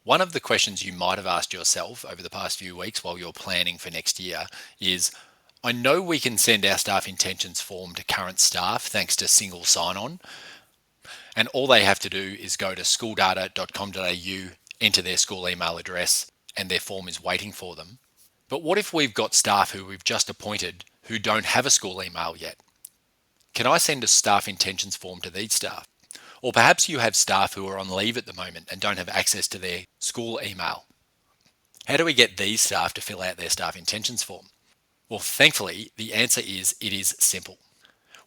One of the questions you might have asked yourself over the past few weeks while you're planning for next year is, I know we can send our staff intentions form to current staff thanks to single sign-on, and all they have to do is go to schooldata.com.au, enter their school email address, and their form is waiting for them. But what if we've got staff who we've just appointed who don't have a school email yet? Can I send a staff intentions form to these staff? Or perhaps you have staff who are on leave at the moment and don't have access to their school email. How do we get these staff to fill out their staff intentions form? Well, thankfully, the answer is it is simple.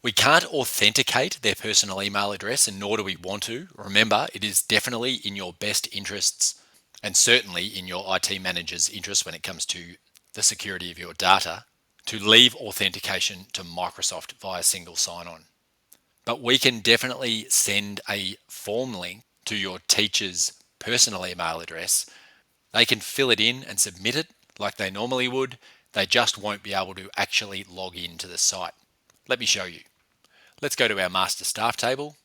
We can't authenticate their personal email address, and nor do we want to. Remember, it is definitely in your best interests and certainly in your IT manager's interest when it comes to the security of your data to leave authentication to Microsoft via single sign-on. But we can definitely send a form link to your teacher's personal email address. They can fill it in and submit it like they normally would. They just won't be able to actually log into the site. Let me show you. Let's go to our master staff table,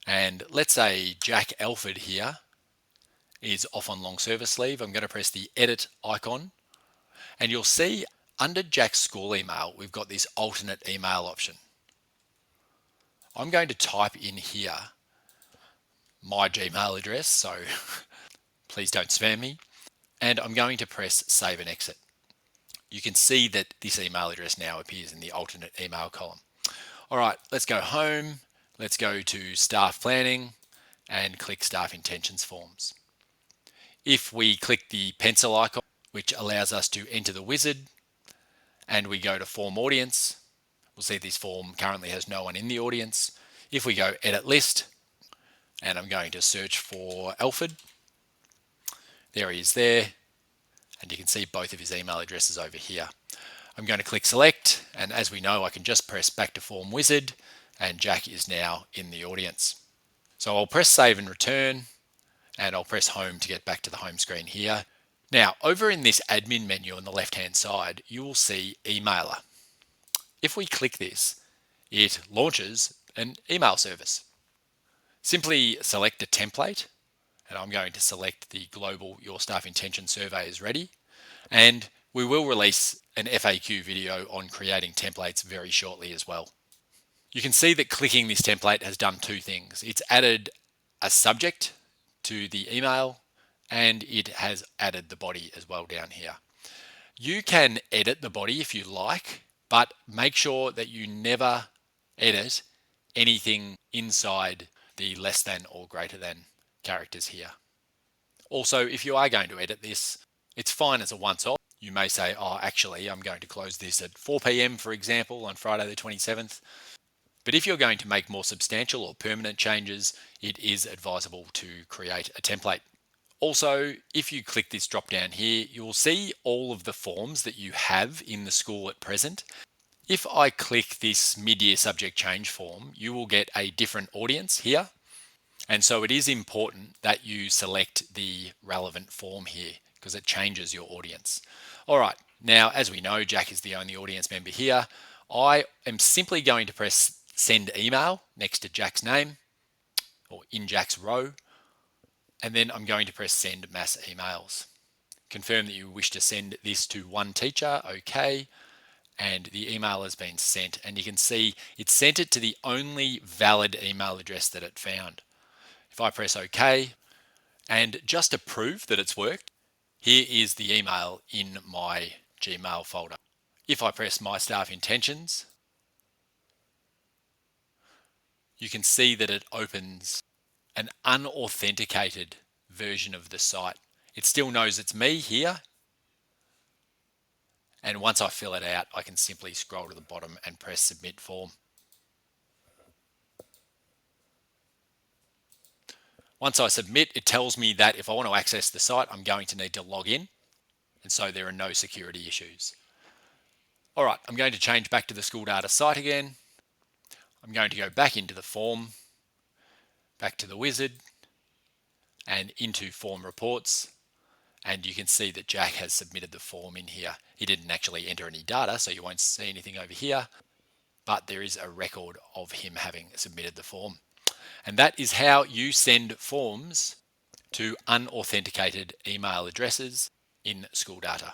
and let's say Jack Alford here is off on long service leave. I'm going to press the edit icon, and you'll see under Jack's school email, we've got this alternate email option. I'm going to type in here my Gmail address, so please don't spam me, and I'm going to press save and exit. You can see that this email address now appears in the alternate email column. All right, let's go home. Let's go to staff planning and click staff intentions forms. If we click the pencil icon, which allows us to enter the wizard, and we go to form audience, we'll see this form currently has no one in the audience. If we go edit list, and I'm going to search for Alford, there he is there, and you can see both of his email addresses over here. I'm going to click select, and as we know, I can just press back to form wizard, and Jack is now in the audience. So I'll press save and return, and I'll press home to get back to the home screen here. Now, over in this admin menu on the left-hand side, you will see emailer. If we click this, it launches an email service. Simply select a template, and I'm going to select the global Your Staff Intention Survey is ready, and we will release an FAQ video on creating templates very shortly as well. You can see that clicking this template has done two things. It's added a subject to the email, and it has added the body as well down here. You can edit the body if you like, but make sure that you never edit anything inside the less than or greater than characters here. Also, if you are going to edit this, it's fine as a once-off. You may say, oh, actually, I'm going to close this at 4 p.m., for example, on Friday the 27th. But if you're going to make more substantial or permanent changes, it is advisable to create a template. Also, if you click this drop down here, you will see all of the forms that you have in the school at present. If I click this mid-year subject change form, you will get a different audience here. And so it is important that you select the relevant form here because it changes your audience. All right, now as we know, Jack is the only audience member here. I am simply going to press send email next to Jack's name or in Jack's row, and then I'm going to press send mass emails. Confirm that you wish to send this to one teacher, okay, and the email has been sent, and you can see it sent it to the only valid email address that it found. If I press OK, and just to prove that it's worked, here is the email in my Gmail folder. If I press my staff intentions, you can see that it opens an unauthenticated version of the site. It still knows it's me here. And once I fill it out, I can simply scroll to the bottom and press submit form. Once I submit, it tells me that if I want to access the site, I'm going to need to log in. And so there are no security issues. All right, I'm going to change back to the school data site again. I'm going to go back into the form, back to the wizard, and into form reports. And you can see that Jack has submitted the form in here. He didn't actually enter any data, so you won't see anything over here, but there is a record of him having submitted the form. And that is how you send forms to unauthenticated email addresses in school data.